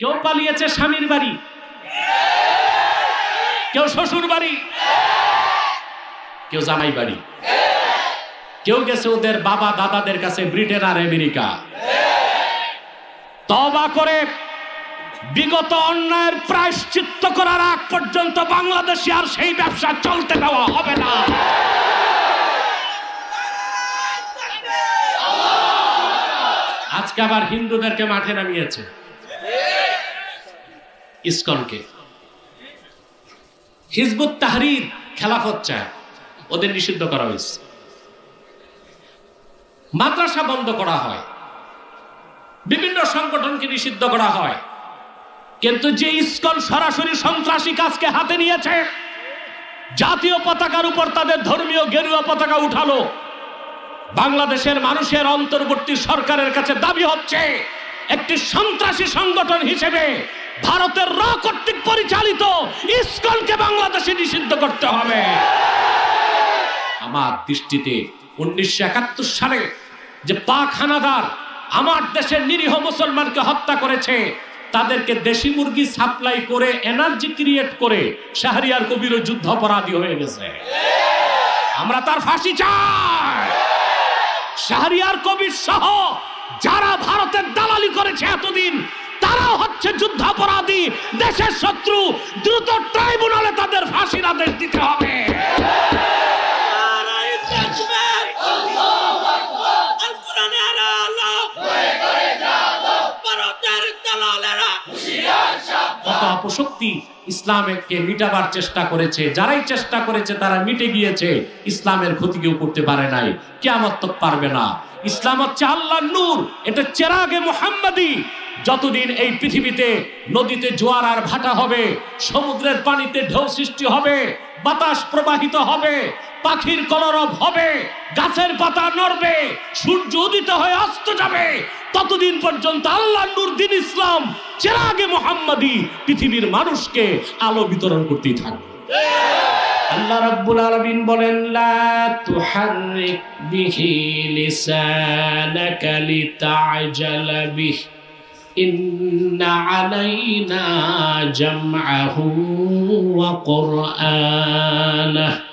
কেউ পালিয়েছে স্বামীর বাড়ি, কেউ শ্বশুর বাড়ি, কেউ জামাই বাড়ি, কেউ গেছে ওদের বাবা দাদাদের কাছে ব্রিটেন আর আমেরিকা। তওবা করে বিগত অন্যায়ের প্রায়শ্চিত্ত করার আগ পর্যন্ত বাংলাদেশে আর সেই ব্যবসা চলতে দেওয়া হবে না। আজকে আবার হিন্দুদেরকে মাঠে নামিয়েছে, ইসকনকে। হিজবুত তাহরীর খেলাফত চায়, ওদের নিষিদ্ধ করা হয়েছে। মাদ্রাসা বন্ধ করা হয়, বিভিন্ন সংগঠনকে নিষিদ্ধ করা হয়, কিন্তু যে ইসকন সরাসরি সন্ত্রাসী কাজকে হাতে নিয়েছে, জাতীয় পতাকার উপর তাদের ধর্মীয় গেরুয়া পতাকা উঠালো, বাংলাদেশের মানুষের অন্তর্বর্তী সরকারের কাছে দাবি হচ্ছে একটি সন্ত্রাসী সংগঠন হিসেবে ভারতের র কর্তৃক পরিচালিত ইসকনকে বাংলাদেশে নিষিদ্ধ করতে হবে। আমার দৃষ্টিতে 1971 সালে যে পাক হানাদার আমার দেশের নিরীহ মুসলমানকে হত্যা করেছে, তাদেরকে দেশি মুরগি সাপ্লাই করে এনার্জি ক্রিয়েট করে শাহরিয়ার কবির যুদ্ধাপরাধী হয়ে গেছে। আমরা তার ফাঁসি চাই। শাহরিয়ার কবির সহ যারা ভারতের দালালি করেছে এতদিন, তারাও হচ্ছে যুদ্ধাপরাধী, দেশের শত্রু। দ্রুত ট্রাইব্যুনালে তাদের ফাঁসির আদেশ দিতে হবে। অপশক্তি ইসলামকে মিটাবার চেষ্টা করেছে, যারাই চেষ্টা করেছে তারা মিটে গিয়েছে, ইসলামের ক্ষতি কেউ করতে পারে নাই, কিয়ামত তক পারবে না। ইসলাম হচ্ছে আল্লাহর নূর, এটা চেরাগে মুহাম্মাদি। যতদিন এই পৃথিবীতে নদীতে জোয়ার আর ভাটা হবে, সমুদ্রের পানিতে ঢেউ সৃষ্টি হবে, বাতাস প্রবাহিত হবে, পাখির কলরব হবে, গাছের পাতা নড়বে, সূর্য উদিত হয়ে অস্ত যাবে, ততদিন পর্যন্ত আল্লাহর নূর দিন ইসলাম চেরাগে মুহাম্মাদি পৃথিবীর মানুষকে আলো বিতরণ করতেই থাকবে। আল্লাহ রাব্বুল আলামিন বলেন, লা তুহাররিক বিহি লিসানাকা লিতা'জালা বিহি ইন্না আলাইনা জামআহু ওয়া কুরআনাহু